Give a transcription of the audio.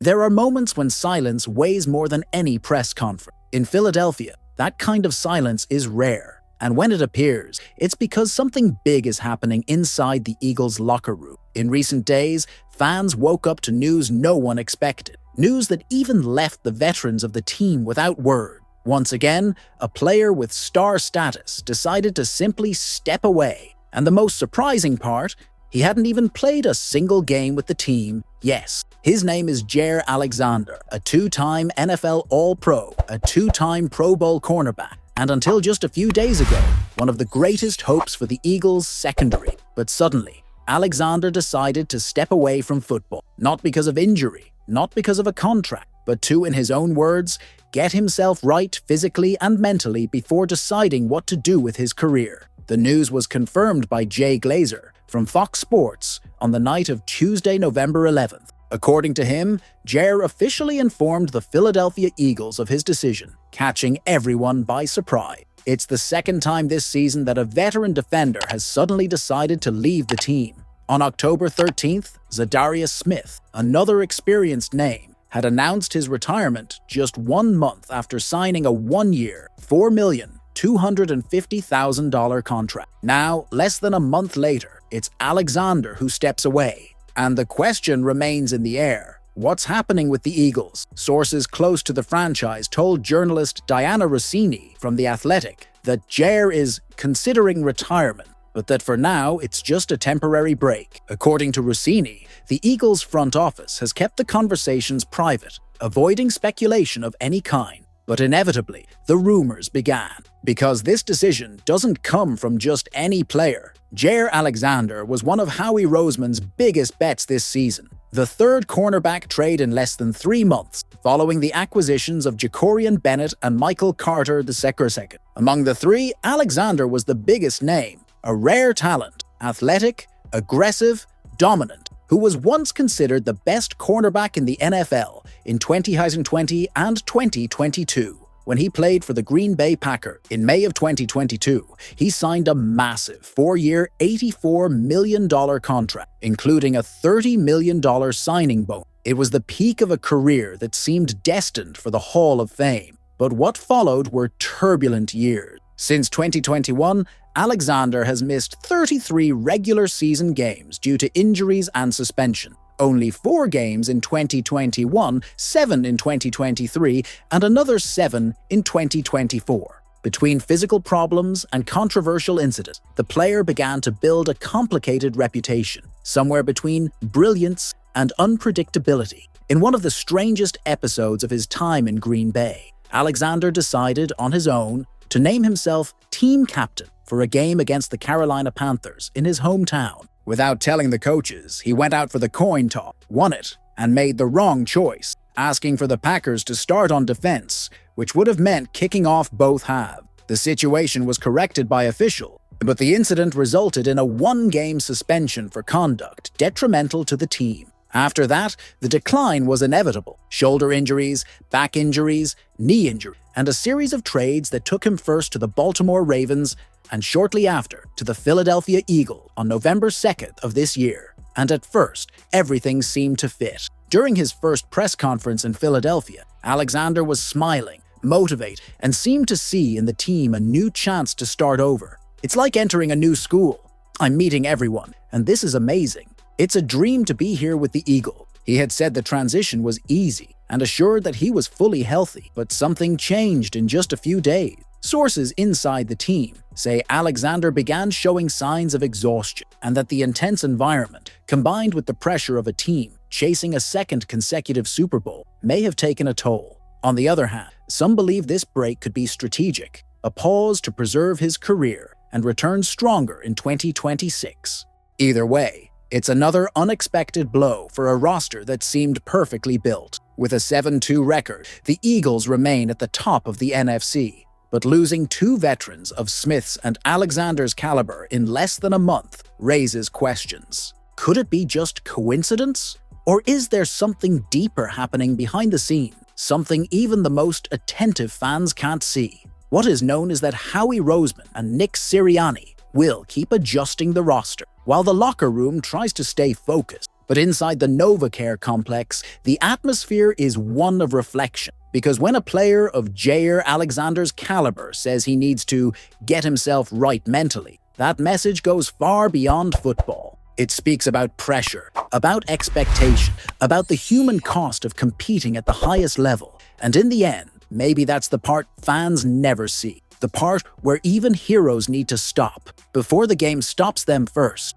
There are moments when silence weighs more than any press conference. In Philadelphia, that kind of silence is rare. And when it appears, it's because something big is happening inside the Eagles' locker room. In recent days, fans woke up to news no one expected. News that even left the veterans of the team without word. Once again, a player with star status decided to simply step away. And the most surprising part, he hadn't even played a single game with the team. Yes, his name is Jaire Alexander, a two-time NFL All-Pro, a two-time Pro Bowl cornerback, and until just a few days ago, one of the greatest hopes for the Eagles' secondary. But suddenly, Alexander decided to step away from football, not because of injury, not because of a contract, but to, in his own words, get himself right physically and mentally before deciding what to do with his career. The news was confirmed by Jay Glazer from Fox Sports on the night of Tuesday, November 11th. According to him, Jaire officially informed the Philadelphia Eagles of his decision, catching everyone by surprise. It's the second time this season that a veteran defender has suddenly decided to leave the team. On October 13th, Zadarius Smith, another experienced name, had announced his retirement just 1 month after signing a one-year, $4,250,000 contract. Now, less than a month later, it's Alexander who steps away. And the question remains in the air. What's happening with the Eagles? Sources close to the franchise told journalist Diana Rossini from The Athletic that Jaire is considering retirement, but that for now it's just a temporary break. According to Rossini, the Eagles' front office has kept the conversations private, avoiding speculation of any kind. But inevitably, the rumors began. Because this decision doesn't come from just any player. Jaire Alexander was one of Howie Roseman's biggest bets this season. The third cornerback trade in less than 3 months, following the acquisitions of Jacorian Bennett and Michael Carter II. Among the three, Alexander was the biggest name. A rare talent, athletic, aggressive, dominant, who was once considered the best cornerback in the NFL in 2020 and 2022. When he played for the Green Bay Packers in May of 2022, he signed a massive 4-year, $84 million contract, including a $30 million signing bonus. It was the peak of a career that seemed destined for the Hall of Fame. But what followed were turbulent years. Since 2021, Alexander has missed 33 regular season games due to injuries and suspension. Only 4 games in 2021, 7 in 2023, and another 7 in 2024. Between physical problems and controversial incidents, the player began to build a complicated reputation, somewhere between brilliance and unpredictability. In one of the strangest episodes of his time in Green Bay, Alexander decided on his own to name himself team captain for a game against the Carolina Panthers in his hometown. Without telling the coaches, he went out for the coin toss, won it, and made the wrong choice, asking for the Packers to start on defense, which would have meant kicking off both halves. The situation was corrected by officials, but the incident resulted in a 1-game suspension for conduct detrimental to the team. After that, the decline was inevitable. Shoulder injuries, back injuries, knee injuries, and a series of trades that took him first to the Baltimore Ravens and shortly after to the Philadelphia Eagles on November 2nd of this year. And at first, everything seemed to fit. During his first press conference in Philadelphia, Alexander was smiling, motivated, and seemed to see in the team a new chance to start over. It's like entering a new school. I'm meeting everyone, and this is amazing. It's a dream to be here with the Eagles. He had said the transition was easy and assured that he was fully healthy, but something changed in just a few days. Sources inside the team say Alexander began showing signs of exhaustion and that the intense environment, combined with the pressure of a team chasing a second consecutive Super Bowl, may have taken a toll. On the other hand, some believe this break could be strategic, a pause to preserve his career and return stronger in 2026. Either way, it's another unexpected blow for a roster that seemed perfectly built. With a 7-2 record, the Eagles remain at the top of the NFC. But losing 2 veterans of Smith's and Alexander's caliber in less than a month raises questions. Could it be just coincidence? Or is there something deeper happening behind the scenes, something even the most attentive fans can't see? What is known is that Howie Roseman and Nick Sirianni will keep adjusting the roster, while the locker room tries to stay focused. But inside the NovaCare complex, the atmosphere is one of reflection. Because when a player of Jaire Alexander's caliber says he needs to get himself right mentally, that message goes far beyond football. It speaks about pressure, about expectation, about the human cost of competing at the highest level. And in the end, maybe that's the part fans never see. The part where even heroes need to stop before the game stops them first.